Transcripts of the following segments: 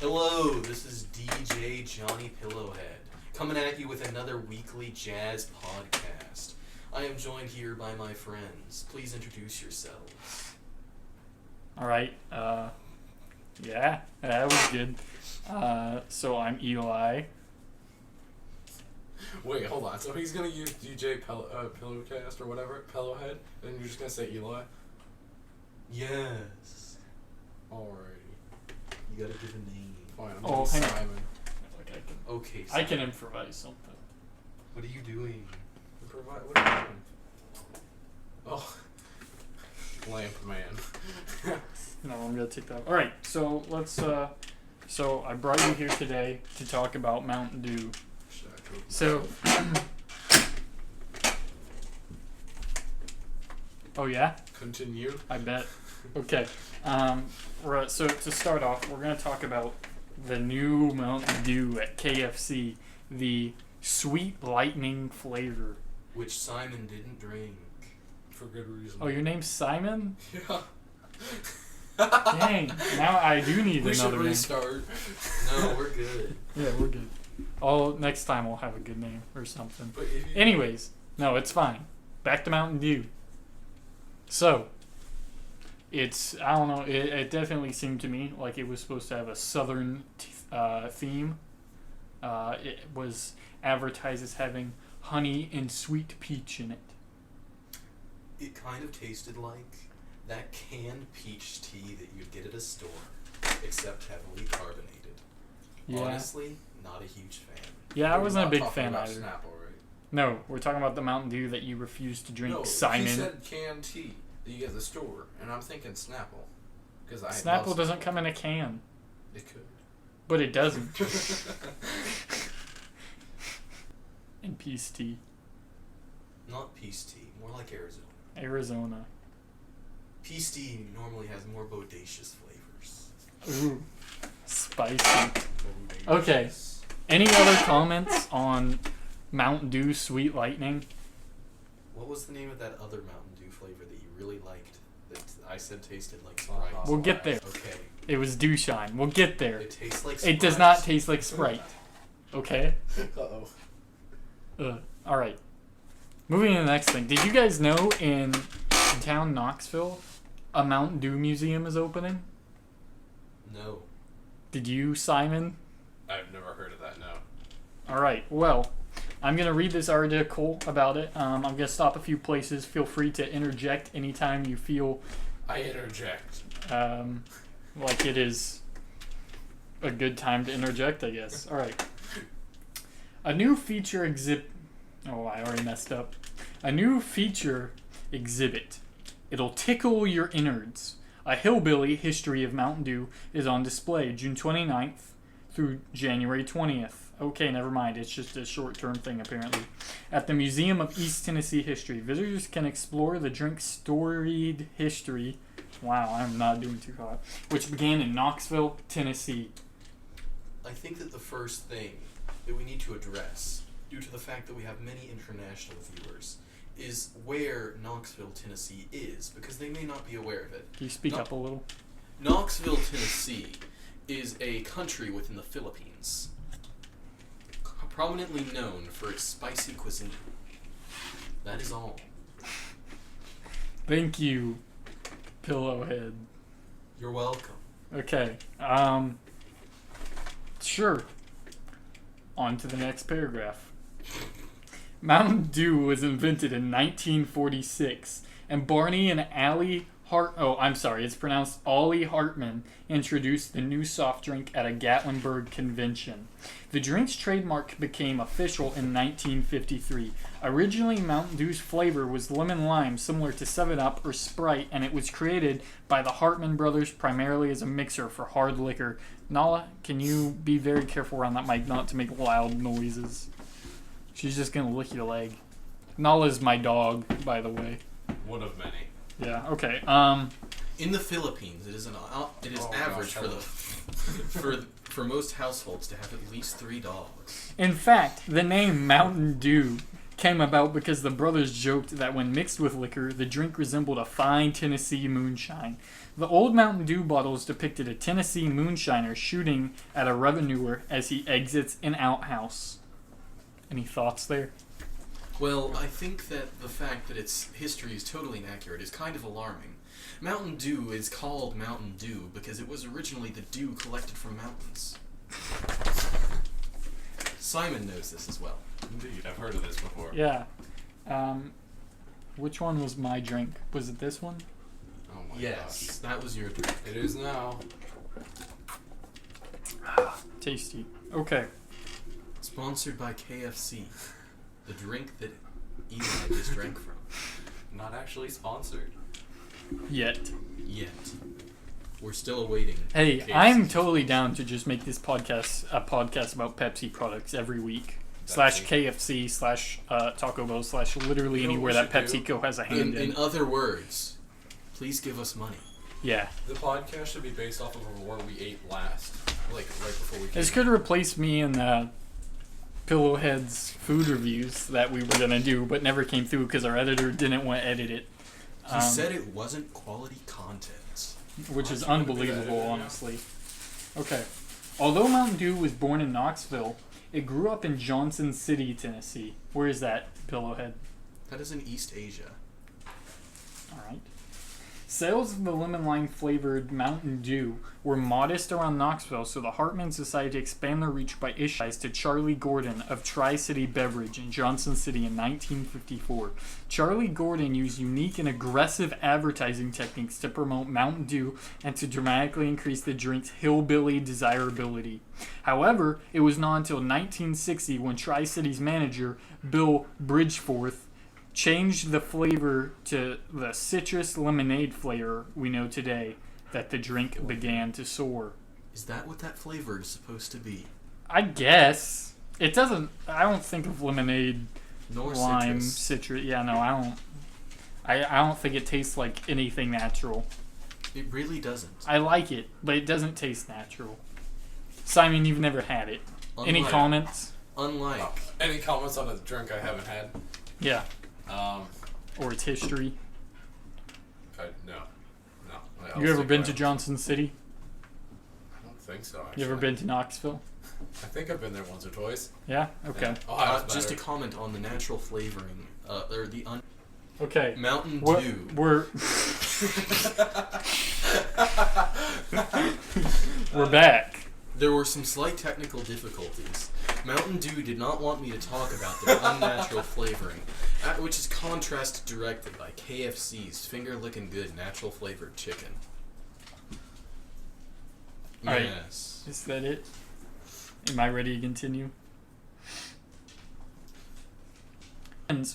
Hello, this is DJ Johnny Pillowhead, coming at you with another weekly jazz podcast. I am joined here by my friends. Please introduce yourselves. Alright, yeah, that was good. So I'm Eli. Wait, hold on. So he's gonna use DJ Pillowcast or whatever, Pillowhead, and you're just gonna say Eli? Yes. Alrighty. You gotta give a name. Fine, I'm Oh, going hang on. Simon. Okay, I can improvise something. What are you doing? What are you doing? Oh. Lamp man. No, I'm gonna take that. Alright, so let's, so I brought you here today to talk about Mountain Dew. So, oh yeah? Continue. I bet. Okay. So to start off, we're going to talk about the new Mountain Dew at KFC, the Sweet Lightning flavor. Which Simon didn't drink. For good reason. Oh, your name's Simon? Yeah. Dang. Now I do need We another should name. restart. No, we're good. Yeah, we're good. Next time we'll have a good name or something. But if you Anyways, no, it's fine. Back to Mountain Dew. So, I don't know, it definitely seemed to me like it was supposed to have a southern theme. It was advertised as having honey and sweet peach in it. It kind of tasted like that canned peach tea that you'd get at a store, except heavily carbonated. Yeah. Honestly, not a huge fan. Yeah, I We're wasn't a not big talking fan about either. Snapple, right? No, we're talking about the Mountain Dew that you refuse to drink, No, Simon. he said canned tea that you get at the store, and I'm thinking Snapple. Because Snapple doesn't come in a can, It could. but it doesn't. And peace tea. Not peace tea, more like Arizona. Arizona. Peace tea normally has more bodacious flavors. Ooh, spicy. Okay. Any other comments on Mountain Dew Sweet Lightning? What was the name of that other Mountain Dew flavor that you really liked that I said tasted like Sprite? We'll get there. Okay. It was Dew Shine. We'll get there. It tastes like Sprite. It does not taste like Sprite. Okay? Uh-oh. Alright. Moving to the next thing. Did you guys know in town Knoxville, a Mountain Dew museum is opening? No. Did you, Simon? I've never heard of that, no. Alright, well, I'm going to read this article about it. I'm going to stop a few places. Feel free to interject anytime you feel I interject. like it is a good time to interject, I guess. Alright. A new feature exhibit... Oh, I already messed up. A new feature exhibit. It'll tickle your innards. A Hillbilly History of Mountain Dew is on display June 29th through January 20th. Okay, never mind. It's just a short-term thing, apparently. At the Museum of East Tennessee History, visitors can explore the drink's storied history. Wow, I'm not doing too hot. Which began in Knoxville, Tennessee. I think that the first thing that we need to address, due to the fact that we have many international viewers, is where Knoxville, Tennessee is, because they may not be aware of it. Can you speak up a little? Knoxville, Tennessee is a country within the Philippines, prominently known for its spicy cuisine. That is all. Thank you, Pillowhead. You're welcome. Okay, sure. On to the next paragraph. Mountain Dew was invented in 1946, and Barney and it's pronounced Ollie Hartman introduced the new soft drink at a Gatlinburg convention. The drink's trademark became official in 1953. Originally, Mountain Dew's flavor was lemon lime, similar to 7-Up or Sprite, and it was created by the Hartman brothers primarily as a mixer for hard liquor. Nala, can you be very careful around that mic not to make loud noises? She's just gonna lick your leg. Nala's my dog, by the way. One of many. Yeah. Okay. In the Philippines, it is average for most households to have at least 3 dogs. In fact, the name Mountain Dew came about because the brothers joked that when mixed with liquor, the drink resembled a fine Tennessee moonshine. The old Mountain Dew bottles depicted a Tennessee moonshiner shooting at a revenuer as he exits an outhouse. Any thoughts there? Well, I think that the fact that its history is totally inaccurate is kind of alarming. Mountain Dew is called Mountain Dew because it was originally the dew collected from mountains. Simon knows this as well. Indeed, I've heard of this before. Yeah. Which one was my drink? Was it this one? Oh my Yes, gosh. that was your drink. It is now. Tasty. Okay. Sponsored by KFC, the drink that Eli just drank from. Not actually sponsored. Yet. Yet. We're still awaiting. Hey, KFC. I'm totally down to just make this podcast a podcast about Pepsi products every week. Slash KFC, slash Taco Bell, slash literally You know anywhere what that we should PepsiCo has a hand In other words, please give us money. Yeah. The podcast should be based off of what we ate last. Like, right before we came. This could replace me in the Pillowhead's food reviews that we were going to do, but never came through because our editor didn't want to edit it. He said it wasn't quality content. Which is Honestly, unbelievable, yeah. honestly. Okay. Although Mountain Dew was born in Knoxville, it grew up in Johnson City, Tennessee. Where is that, Pillowhead? That is in East Asia. Alright. Sales of the lemon lime flavored Mountain Dew were modest around Knoxville, so the Hartmans decided to expand their reach by issuing to Charlie Gordon of Tri-City Beverage in Johnson City in 1954. Charlie Gordon used unique and aggressive advertising techniques to promote Mountain Dew and to dramatically increase the drink's hillbilly desirability. However, it was not until 1960 when Tri-City's manager, Bill Bridgeforth, changed the flavor to the citrus lemonade flavor we know today that the drink began to soar. Is that what that flavor is supposed to be? I guess. It doesn't... I don't think of lemonade, Nor lime, citrus. citrus. Yeah, no, I don't... I don't think it tastes like anything natural. It really doesn't. I like it, but it doesn't taste natural. Simon, you've never had it. Any Unlike- comments? Unlike... Any comments on a drink I haven't had? Yeah. Um, Or its history. no. You ever been to Johnson City? I don't think so, actually. You ever been to Knoxville? I think I've been there once or twice. Yeah? Okay. Yeah. Ohio's just a better. comment on the natural flavoring, or the Okay. Mountain We're, Dew. we're back. There were some slight technical difficulties. Mountain Dew did not want me to talk about their unnatural flavoring, which is contrasted directly by KFC's finger-licking good natural flavored chicken. All right. Yes. Is that it? Am I ready to continue?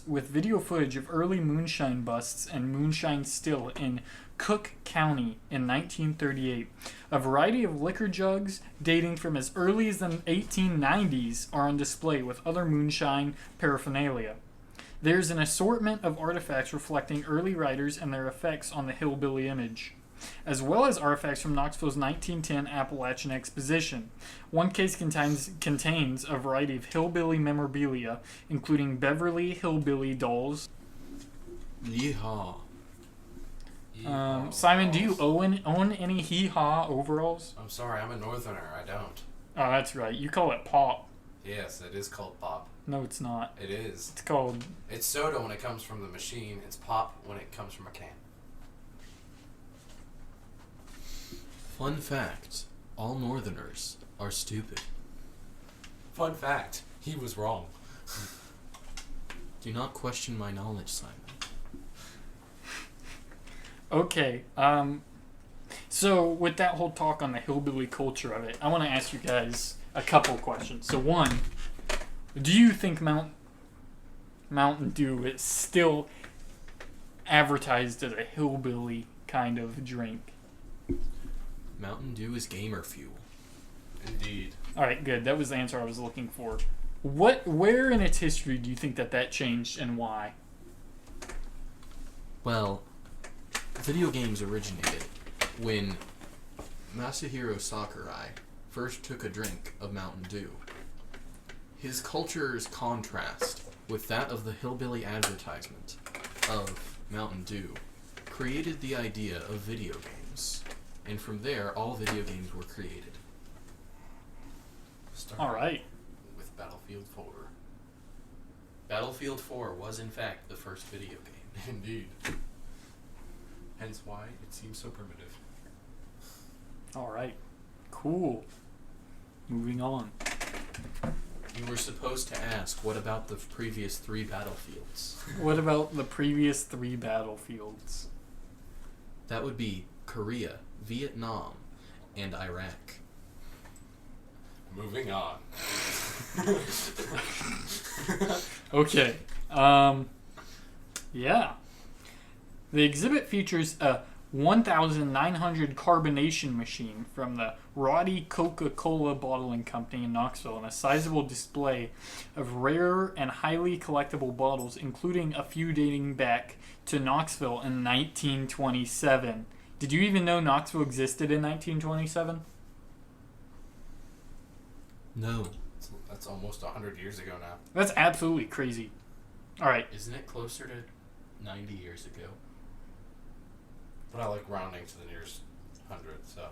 With video footage of early moonshine busts and moonshine still in Cook County in 1938. A variety of liquor jugs dating from as early as the 1890s are on display with other moonshine paraphernalia. There's an assortment of artifacts reflecting early writers and their effects on the hillbilly image, as well as artifacts from Knoxville's 1910 Appalachian Exposition. One case contains a variety of hillbilly memorabilia, including Beverly Hillbilly dolls. Yeehaw. Simon, do you own any hee-haw overalls? I'm sorry, I'm a northerner. I don't. Oh, that's right. You call it pop. Yes, it is called pop. No, it's not. It is. It's called... It's soda when it comes from the machine. It's pop when it comes from a can. Fun fact, all northerners are stupid. Fun fact, he was wrong. Do not question my knowledge, Simon. Okay, so with that whole talk on the hillbilly culture of it, I want to ask you guys a couple questions. So one, do you think Mountain Dew is still advertised as a hillbilly kind of drink? Mountain Dew is gamer fuel. Indeed. All right, good. That was the answer I was looking for. Where in its history do you think that changed and why? Well, video games originated when Masahiro Sakurai first took a drink of Mountain Dew. His culture's contrast with that of the hillbilly advertisement of Mountain Dew, created the idea of video games. And from there, all video games were created. All right. With Battlefield 4. Battlefield 4 was, in fact, the first video game. Indeed. Hence why it seems so primitive. All right. Cool. Moving on. You were supposed to ask, what about the previous 3 battlefields? What about the previous 3 battlefields? That would be Korea, Vietnam, and Iraq. Moving on. Okay. Yeah. The exhibit features a 1,900 carbonation machine from the Roddy Coca-Cola Bottling Company in Knoxville and a sizable display of rare and highly collectible bottles, including a few dating back to Knoxville in 1927. Did you even know Knoxville existed in 1927? No. That's almost 100 years ago now. That's absolutely crazy. All right. Isn't it closer to 90 years ago? But I like rounding to the nearest 100, so.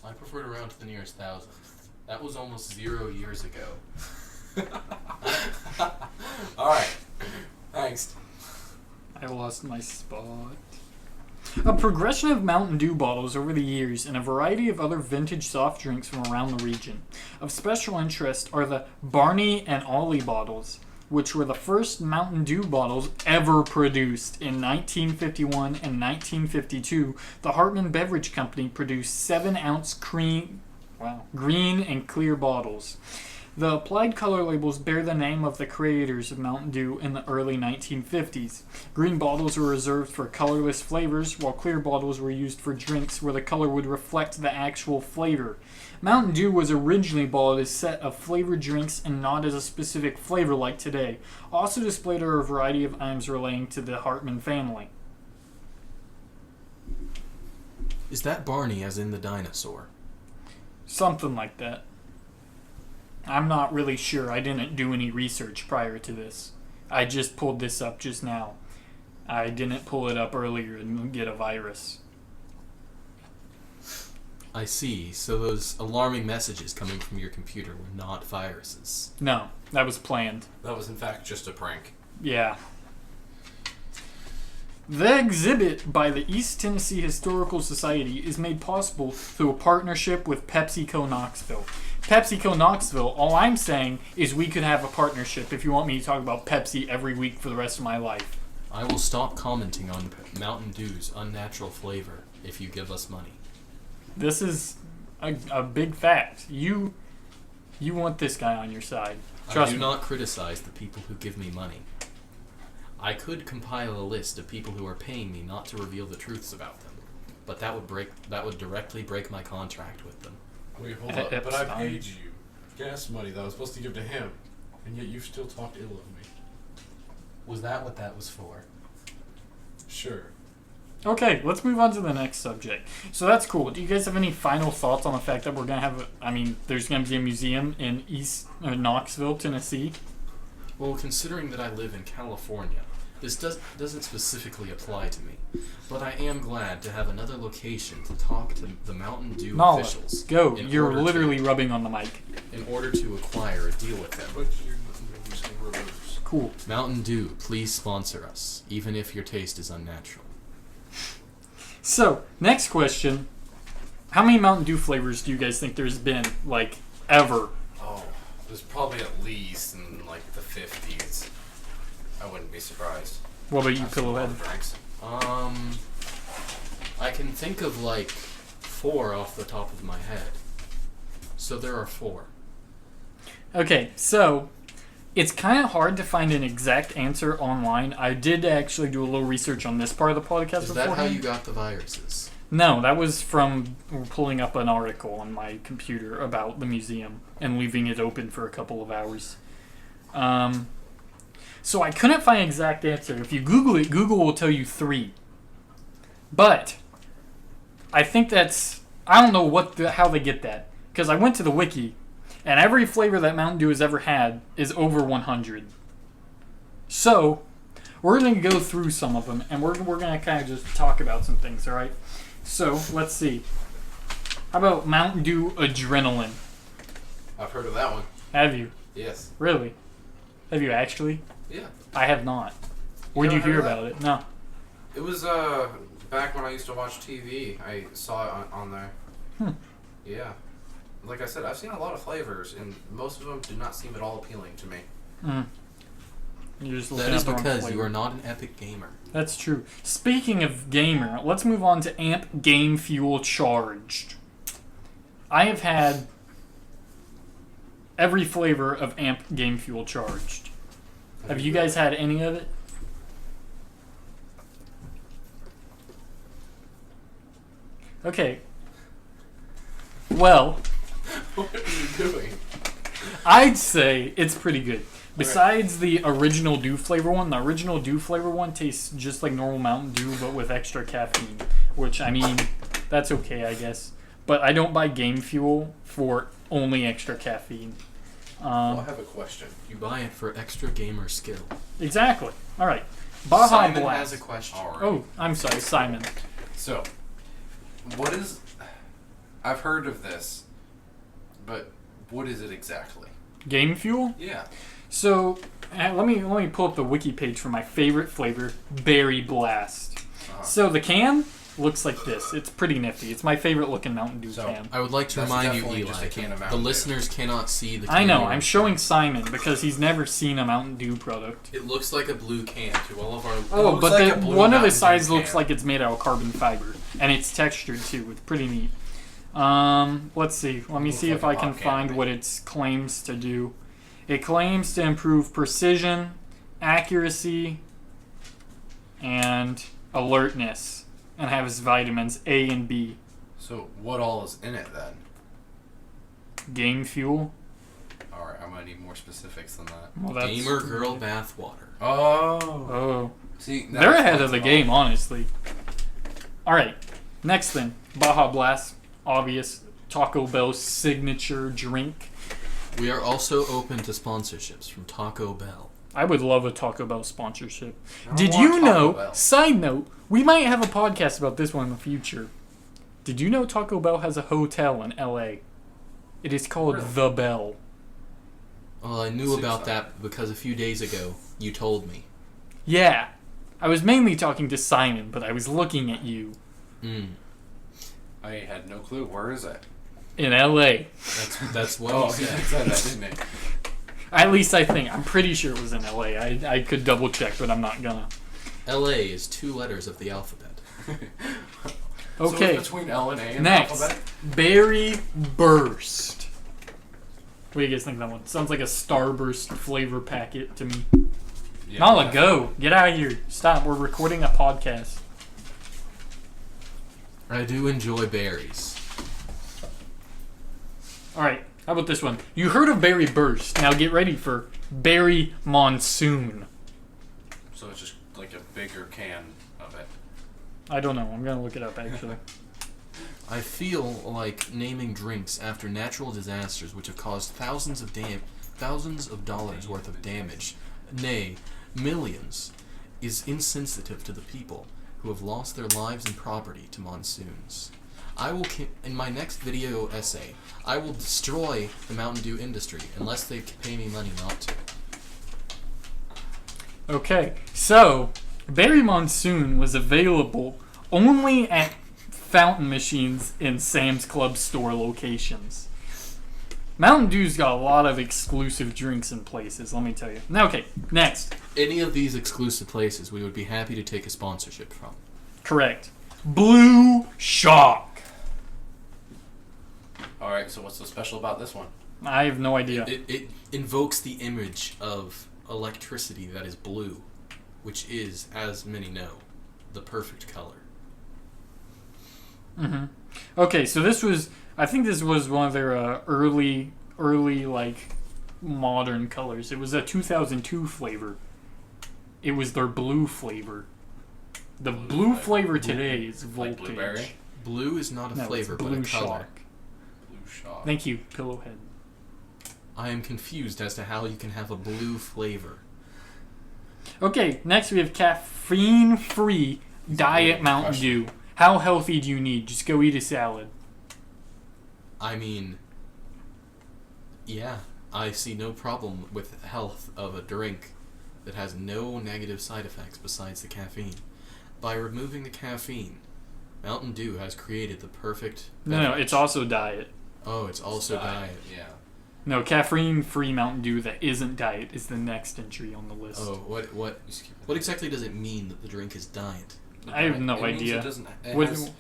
I prefer to round to the nearest 1,000. That was almost 0 years ago. Alright. Thanks. I lost my spot. A progression of Mountain Dew bottles over the years and a variety of other vintage soft drinks from around the region. Of special interest are the Barney and Ollie bottles, which were the first Mountain Dew bottles ever produced. In 1951 and 1952, the Hartman Beverage Company produced 7-ounce green and clear bottles. The applied color labels bear the name of the creators of Mountain Dew in the early 1950s. Green bottles were reserved for colorless flavors, while clear bottles were used for drinks where the color would reflect the actual flavor. Mountain Dew was originally bought as a set of flavored drinks and not as a specific flavor like today. Also displayed are a variety of items relating to the Hartman family. Is that Barney as in the dinosaur? Something like that. I'm not really sure. I didn't do any research prior to this. I just pulled this up just now. I didn't pull it up earlier and get a virus. I see. So those alarming messages coming from your computer were not viruses. No, that was planned. That was in fact just a prank. Yeah. The exhibit by the East Tennessee Historical Society is made possible through a partnership with PepsiCo Knoxville. PepsiCo Knoxville, all I'm saying is we could have a partnership if you want me to talk about Pepsi every week for the rest of my life. I will stop commenting on Mountain Dew's unnatural flavor if you give us money. This is a big fact. You want this guy on your side. Trust I do me. not criticize the people who give me money. I could compile a list of people who are paying me not to reveal the truths about them, but that would directly break my contract with them. Wait, hold up. But I paid you gas money that I was supposed to give to him, and yet you still talked ill of me. Was that what that was for? Sure. Okay, let's move on to the next subject. So that's cool. Do you guys have any final thoughts on the fact that we're going to have there's going to be a museum in Knoxville, Tennessee? Well, considering that I live in California, this doesn't specifically apply to me, but I am glad to have another location to talk to the Mountain Dew officials. Go. You're literally rubbing on the mic. In order to acquire a deal with them. But you're not using rubbers. Cool. Mountain Dew, please sponsor us, even if your taste is unnatural. So, next question. How many Mountain Dew flavors do you guys think there's been, ever? Oh, there's probably at least in, the 50s. I wouldn't be surprised. What about you, I've seen a lot Pillowhead? of drinks. I can think of 4 off the top of my head. So there are 4. Okay, so it's kind of hard to find an exact answer online. I did actually do a little research on this part of the podcast Is that how beforehand. you got the viruses? No, that was from pulling up an article on my computer about the museum and leaving it open for a couple of hours. So I couldn't find an exact answer. If you Google it, Google will tell you 3. But I think I don't know how they get that, because I went to the wiki And every flavor that Mountain Dew has ever had is over 100. So, we're going to go through some of them, and we're going to kind of just talk about some things, all right? So, let's see. How about Mountain Dew Adrenaline? I've heard of that one. Have you? Yes. Really? Have you actually? Yeah. I have not. Where'd you never hear heard of about it? No. It was back when I used to watch TV. I saw it on there. Yeah. Like I said, I've seen a lot of flavors, and most of them do not seem at all appealing to me. You're just That is because you are not an epic gamer. That's true. Speaking of gamer, let's move on to Amp Game Fuel Charged. I have had every flavor of Amp Game Fuel Charged. Have you guys had any of it? Okay. Well, What are you doing? I'd say it's pretty good. Besides the original Dew flavor one, the original Dew flavor one tastes just like normal Mountain Dew, but with extra caffeine. Which, I mean, that's okay, I guess. But I don't buy Game Fuel for only extra caffeine. Well, I have a question. You buy it for extra gamer skill. Exactly. All right. Baja Simon Blast. has a question. All right. Oh, I'm sorry, Simon. So, what is... I've heard of this, but what is it exactly? Game Fuel? Yeah. So, let me pull up the wiki page for my favorite flavor, Berry Blast. So the can looks like this. It's pretty nifty. It's my favorite looking Mountain Dew can. I would like to That's remind you, definitely just Eli, a can of the Mountain Dew. listeners cannot see the can. I know. you're I'm showing Simon because he's never seen a Mountain Dew product. It looks like a blue can to all of our... Oh, looks but like the, a blue one of the Mountain Dew sides can. looks like it's made out of carbon fiber, and it's textured too. It's pretty neat. Let's see. Let me Looks see if like I a can hot can find to me. what it claims to do. It claims to improve precision, accuracy, and alertness, and has vitamins A and B. So, what all is in it then? Game Fuel. Alright, I'm gonna need more specifics than that. Well, that's Gamer Girl Bathwater. Oh. Oh, See, that they're ahead explains of the it all. game, honestly. All right, next thing, Baja Blast. Obvious Taco Bell signature drink. We are also open to sponsorships from Taco Bell. I would love a Taco Bell sponsorship. I Did want you Taco know? Bell. Side note: we might have a podcast about this one in the future. Did you know Taco Bell has a hotel in L.A.? It is called Really? The Bell. Well, I knew Seems about like- that because a few days ago you told me. Yeah, I was mainly talking to Simon, but I was looking at you I had no clue. Where is it? in L.A. That's what Oh, he he said. said that, didn't he? At least I think. I'm pretty sure it was in L.A. I could double check, but I'm not gonna. L.A. is 2 letters of the alphabet. So Okay. it's between L and A and Next, alphabet? Berry Burst. What do you guys think of that one? Sounds like a Starburst flavor packet to me. Yeah, Nala, definitely. go. Get out of here. Stop. We're recording a podcast. I do enjoy berries. Alright, how about this one? You heard of Berry Burst. Now get ready for Berry Monsoon. So it's just like a bigger can of it. I don't know. I'm going to look it up, actually. I feel like naming drinks after natural disasters which have caused thousands of dollars worth of damage, nay, millions, is insensitive to the people who have lost their lives and property to monsoons. In my next video essay, I will destroy the Mountain Dew industry unless they pay me money not to. Okay, so Berry Monsoon was available only at fountain machines in Sam's Club store locations. Mountain Dew's got a lot of exclusive drinks in places, let me tell you. Now, okay, next. Any of these exclusive places we would be happy to take a sponsorship from. Correct. Blue Shock. Alright, so what's so special about this one? I have no idea. It invokes the image of electricity that is blue, which is, as many know, the perfect color. Mm-hmm. Okay, so I think this was one of their early, like, modern colors. It was a 2002 flavor. It was their blue flavor. The blue flavor today is Like voltage. blueberry? Blue is not a No, flavor, it's but blue a color. shock. Blue Shock. Thank you, Pillowhead. I am confused as to how you can have a blue flavor. Okay, next we have caffeine-free Diet Mountain Dew. How healthy do you need? Just go eat a salad. I mean, yeah, I see no problem with health of a drink that has no negative side effects besides the caffeine. By removing the caffeine, Mountain Dew has created the perfect No, beverage. it's also diet. Oh, it's also diet. Yeah. No, caffeine-free Mountain Dew that isn't diet is the next entry on the list. Oh, what exactly does it mean that the drink is diet? I have no It means idea. It doesn't. What-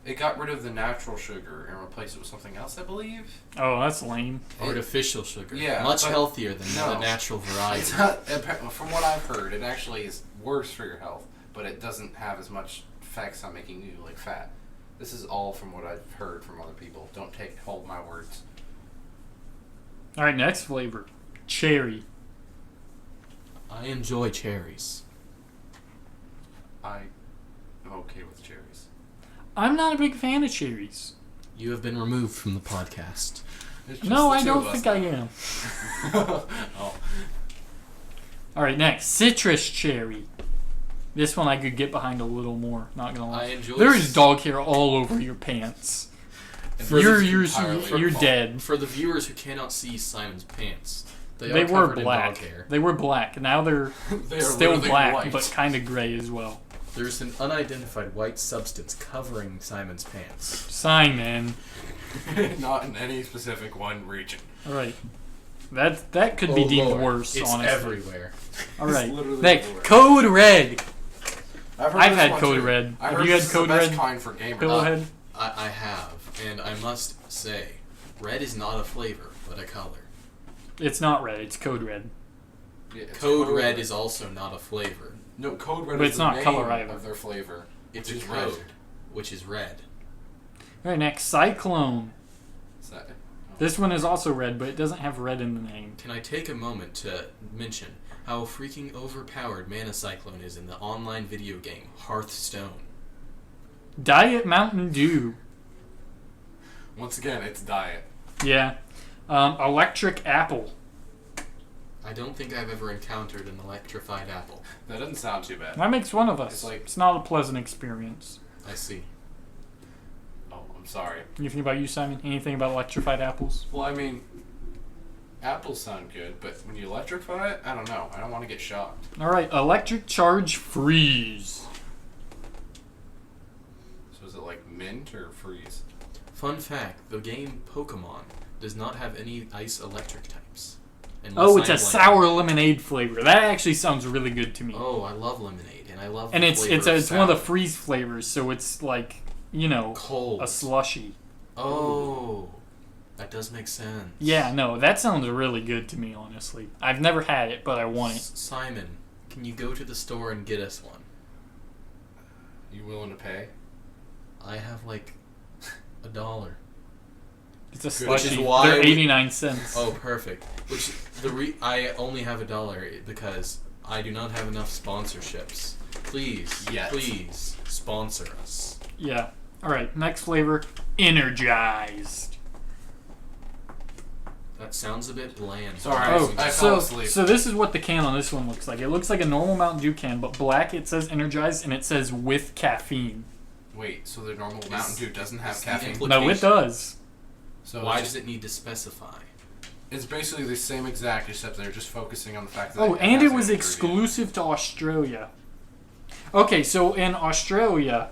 It got rid of the natural sugar and replaced it with something else, I believe. Oh, that's lame. Artificial sugar. Yeah, Much but- healthier than No. the natural variety. It's not. From what I've heard, it actually is worse for your health, but it doesn't have as much effects on making you like fat. This is all from what I've heard from other people. Don't hold my words. All right, next flavor. Cherry. I enjoy cherries. I am okay with cherries. I'm not a big fan of cherries. You have been removed from the podcast. It's just No, the I two don't of us think I now. am. Oh, All right, next. Citrus cherry. This one I could get behind a little more, not gonna lie. I enjoy There is dog hair all over your pants. For You're the- dead. For the viewers who cannot see Simon's pants, they They are were covered in black. dog hair. They were black. Now they're They are still literally black, white. but kind of gray as well. There's an unidentified white substance covering Simon's pants. Simon. not in any specific one region. All right. That could be Oh, deemed Lord. worse, It's honestly. everywhere. All right. It's literally Next, everywhere. Code Red. I've I've this had one Code too. Red. I Have heard you had this is Code the best Red? kind for gamers. Pillowhead. I have, and I must say, red is not a flavor, but a color. It's not red. It's Code Red. Yeah, it's Code red is also not a flavor. no Code Red. But is it's the not name color either. of their flavor. It's which a is red. code, which is red. All right. Next, Cyclone. Is that- This one is also red, but it doesn't have red in the name. Can I take a moment to mention how freaking overpowered Mana Cyclone is in the online video game Hearthstone? Diet Mountain Dew. Once again, it's diet. Yeah. Electric Apple. I don't think I've ever encountered an electrified apple. That doesn't sound too bad. That makes one of us. It's like- It's not a pleasant experience. I see. Oh, I'm sorry. Anything about you, Simon? Anything about electrified apples? Well, I mean, apples sound good, but when you electrify it, I don't know. I don't want to get shocked. All right. Electric Charge Freeze. So is it like mint or freeze? Fun fact, the game Pokemon does not have any ice electric types. Oh, Unless it's a I'm sour lemonade flavor. That actually sounds really good to me. Oh, I love lemonade, and I love And the it's flavor of it's one of the sour. freeze flavors, so it's like, you know, Cold. a slushy. Oh, that does make sense. Yeah, no, that sounds really good to me, honestly. I've never had it, but I want it. Simon, can you go to the store and get us one? You willing to pay? I have like $1. It's a Good. Which slushy. is why They're we- 89 cents. Oh, perfect. Which I only have $1 because I do not have enough sponsorships. Please, Yet. please sponsor us. Yeah. All right, next flavor, Energized. That sounds a bit bland. Sorry, Oh, I fell so asleep. so this is what the can on this one looks like. It looks like a normal Mountain Dew can, but black it says Energized and it says with caffeine. Wait, so the normal Mountain Dew doesn't have is the caffeine? impl- No, it Location. does. So Why it's, does it need to specify? it's basically the same exact, except they're just focusing on the fact that Oh, it and has it an was ingredient. exclusive to Australia. Okay, so in Australia,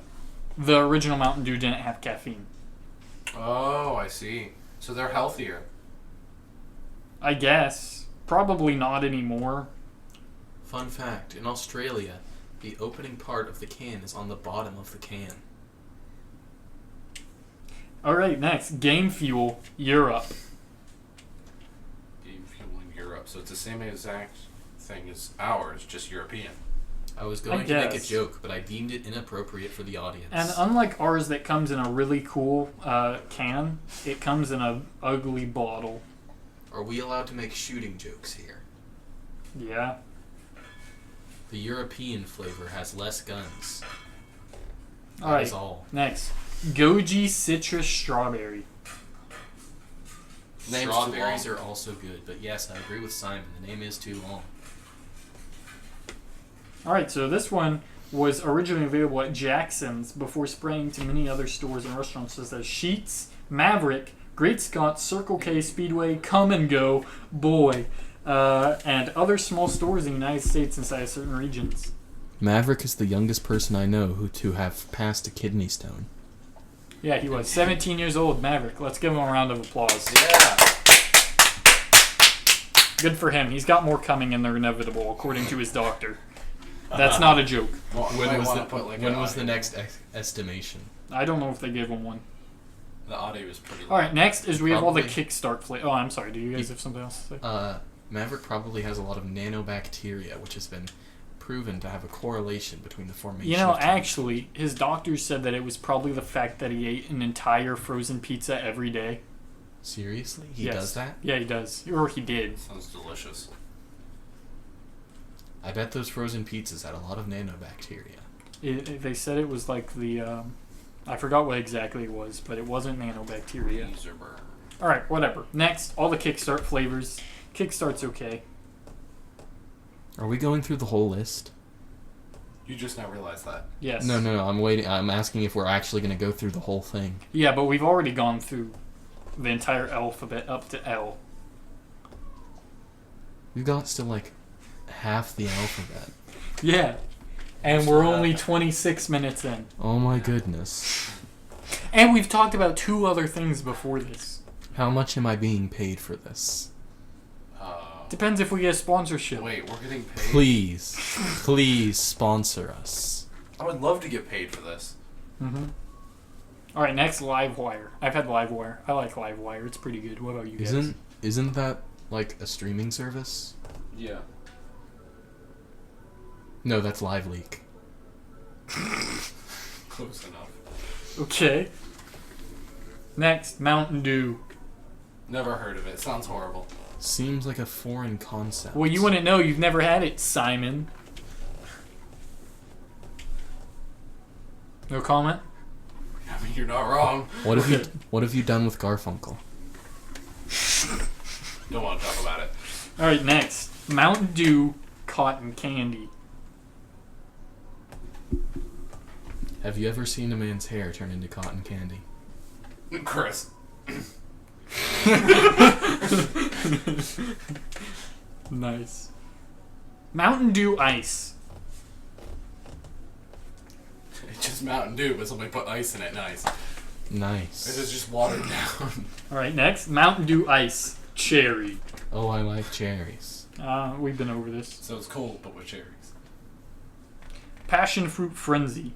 the original Mountain Dew didn't have caffeine. Oh, I see. So they're healthier. I guess. Probably not anymore. Fun fact, in Australia, the opening part of the can is on the bottom of the can. Alright, next. Game Fuel, Europe. Game fuel in Europe, so it's the same exact thing as ours, just European. I was going to make a guess. joke, but I deemed it inappropriate for the audience. And unlike ours that comes in a really cool can, it comes in a ugly bottle. Are we allowed to make shooting jokes here? Yeah. The European flavor has less guns. That Alright, is all. next. Goji Citrus Strawberry. Name's too Strawberries long. are also good, but yes, I agree with Simon. The name is too long. Alright, so this one was originally available at Jackson's before spreading to many other stores and restaurants such as Sheetz, Maverick, Great Scott, Circle K, Speedway, Come and Go, Boy, and other small stores in the United States inside certain regions. Maverick is the youngest person I know to have passed a kidney stone. Yeah, he was 17 years old, Maverick. Let's give him a round of applause. Yeah. Good for him. He's got more coming and they're inevitable, according to his doctor. That's not a joke. Well, When was the the next estimation? I don't know if they gave him one. The audio is pretty low. Alright, next is we have all the Probably. Kickstart Oh, I'm sorry. Do you guys have something else to say? Maverick probably has a lot of nanobacteria, which has been proven to have a correlation between the formation You know, of cancer. actually, his doctor said that it was probably the fact that he ate an entire frozen pizza every day. Seriously? He Yes. does that? Yeah, he does. Or he did. Sounds delicious. I bet those frozen pizzas had a lot of nanobacteria. They said it was like the... I forgot what exactly it was, but it wasn't nanobacteria. User burn. Alright, whatever. Next, all the Kickstart flavors. Kickstart's okay. Are we going through the whole list? You just now realized that. Yes. No, I'm waiting. I'm asking if we're actually going to go through the whole thing. Yeah, but we've already gone through the entire alphabet up to L. We've got still like half the alphabet. Yeah. And we're only 26 minutes in. Oh my goodness. And we've talked about 2 other things before this. How much am I being paid for this? Depends if we get a sponsorship. Wait, we're getting paid? Please sponsor us. I would love to get paid for this. Mm-hmm. Alright, next, Livewire. I've had Livewire. I like Livewire. It's pretty good. What about you guys? Isn't that like a streaming service? Yeah. No, that's LiveLeak. Close enough. Okay. Next, Mountain Dew. Never heard of it. Sounds horrible. Seems like a foreign concept. Well, you wouldn't know. You've never had it, Simon. No comment? I mean, you're not wrong. What have you done with Garfunkel? Don't want to talk about it. Alright, next. Mountain Dew Cotton Candy. Have you ever seen a man's hair turn into cotton candy? Chris. Nice. Mountain Dew Ice. It's just Mountain Dew, but somebody put ice in it. Nice. Nice. This is just watered down. Alright, next. Mountain Dew Ice. Cherry. Oh, I like cherries. We've been over this. So it's cold, but with cherries. Passion Fruit Frenzy.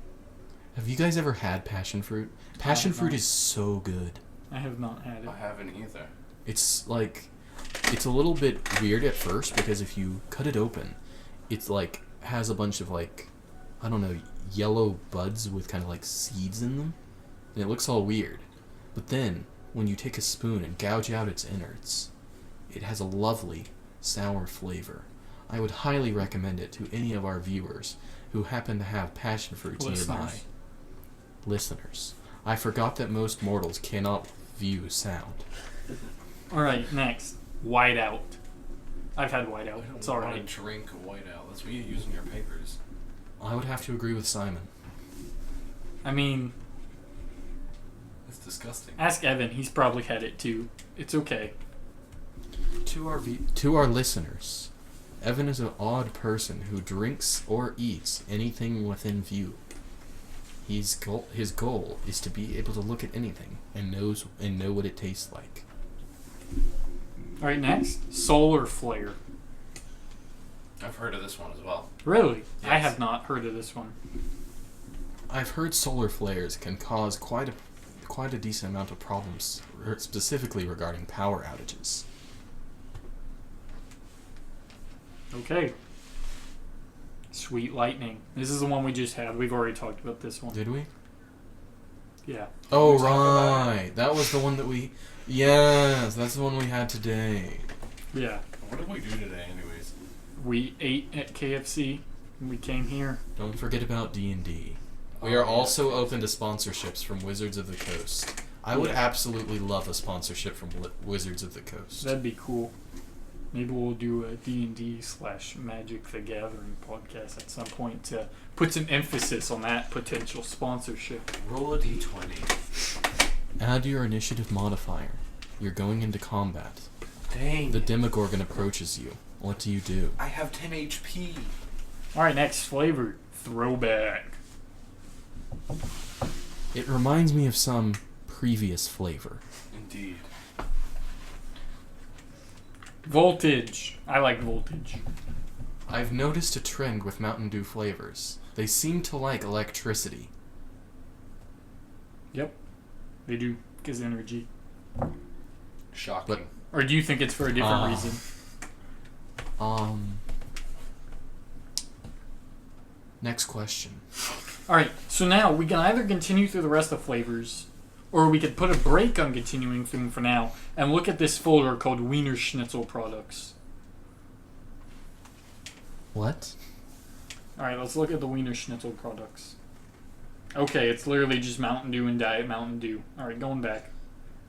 Have you guys ever had passion fruit? Passion fruit is so good. I have not had it. I haven't either. It's a little bit weird at first because if you cut it open, it's like has a bunch of like, I don't know, yellow buds with kind of like seeds in them. And it looks all weird. But then, when you take a spoon and gouge out its innards, it has a lovely, sour flavor. I would highly recommend it to any of our viewers who happen to have passion fruits nearby. Listeners. I forgot that most mortals cannot view sound. Alright, next. Whiteout. I've had I Whiteout. don't It's want alright. to drink Whiteout. That's what you use in your papers. I would have to agree with Simon. I mean, It's disgusting. ask Evan. He's probably had it too. It's okay. To our listeners, Evan is an odd person who drinks or eats anything within view. His goal is to be able to look at anything and know what it tastes like. Alright, next. Solar Flare. I've heard of this one as well. Really? I Yes. have not heard of this one. I've heard solar flares can cause quite a decent amount of problems, specifically regarding power outages. Okay. Sweet Lightning. This is the one we just had. We've already talked about this one. Did we? Yeah. Oh, We talked about right. That was the one that we... Yes, that's the one we had today. Yeah. What did we do today, anyways? We ate at KFC. And we came here. Don't forget about D&D. We Oh, are yeah. also open to sponsorships from Wizards of the Coast. I would Yeah. absolutely love a sponsorship from Wizards of the Coast. That'd be cool. Maybe we'll do a D&D/Magic the Gathering podcast at some point to put some emphasis on that potential sponsorship. Roll a d20. Add your initiative modifier. You're going into combat. Dang. The Demogorgon approaches you. What do you do? I have 10 HP. Alright, next flavor. Throwback. It reminds me of some previous flavor. Indeed. Voltage. I like voltage. I've noticed a trend with Mountain Dew flavors. They seem to like electricity. Yep. They do. Gives energy. Shocking. But- Or do you think it's for a different Ah. reason? Next question. Alright, so now we can either continue through the rest of flavors, or we could put a break on continuing through them for now and look at this folder called Wiener Schnitzel products. What? Alright, let's look at the Wiener Schnitzel products. Okay, it's literally just Mountain Dew and Diet Mountain Dew. Alright, going back.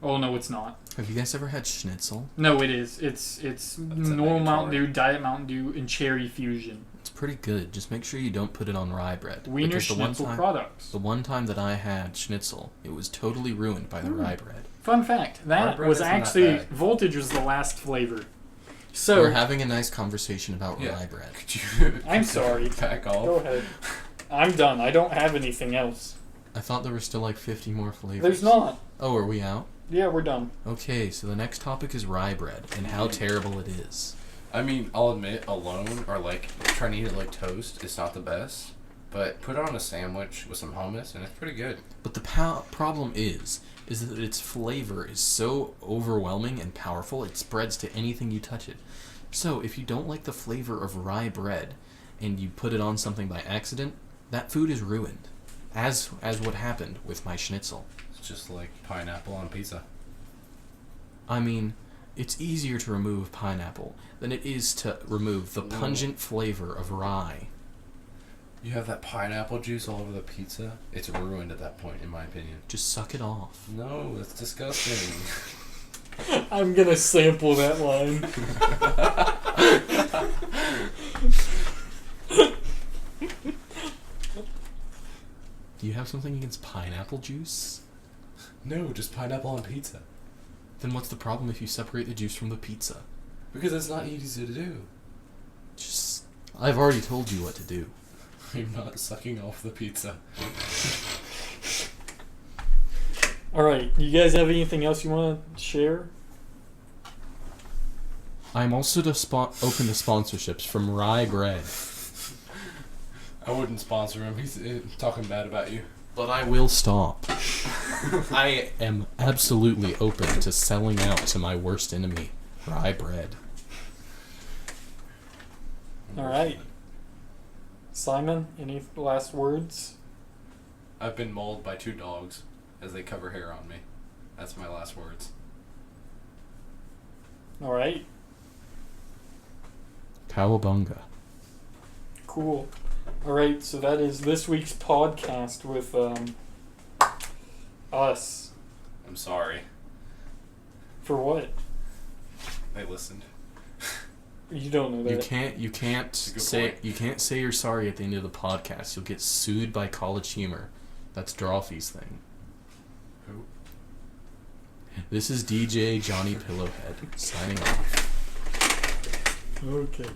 Oh, no, it's not. Have you guys ever had schnitzel? No, it is. It's normal Mountain Dew, Diet Mountain Dew, and Cherry Fusion. It's pretty good. Just make sure you don't put it on rye bread. Wiener because Schnitzel products. The one time that I had schnitzel, it was totally ruined by the rye bread. Fun fact, Rye that bread was isn't that actually, bad. Voltage was the last flavor. So, We're having a nice conversation about Yeah. rye bread. Could you I'm sorry. back off? Go ahead. I'm done. I don't have anything else. I thought there were still like 50 more flavors. There's not. Oh, are we out? Yeah, we're done. Okay, so the next topic is rye bread and how terrible it is. I mean, I'll admit, alone or like trying to eat it like toast is not the best. But put it on a sandwich with some hummus, and it's pretty good. But the problem is that its flavor is so overwhelming and powerful, it spreads to anything you touch it. So if you don't like the flavor of rye bread and you put it on something by accident, that food is ruined. As what happened with my schnitzel. It's just like pineapple on pizza. I mean, it's easier to remove pineapple than it is to remove the No. pungent flavor of rye. You have that pineapple juice all over the pizza. It's ruined at that point, in my opinion. Just suck it off. No, that's disgusting. I'm gonna sample that line. Do you have something against pineapple juice? No, just pineapple on pizza. Then what's the problem if you separate the juice from the pizza? Because it's not easy to do. Just, I've already told you what to do. I'm not sucking off the pizza. Alright, you guys have anything else you want to share? I'm also open to sponsorships from Rye Bread. I wouldn't sponsor him. He's talking bad about you. But I will stop. I am absolutely open to selling out to my worst enemy, Rye Bread. Alright. Simon, any last words? I've been mauled by 2 dogs as they cover hair on me. That's my last words. Alright, Cowabunga. cool. Alright, so that is this week's podcast with us. I'm sorry. For what? They listened. You don't know that. You can't a good say point. you can't say you're sorry at the end of the podcast. You'll get sued by College Humor. That's Drawfee's thing. Who? This is DJ Johnny Pillowhead signing off. Okay.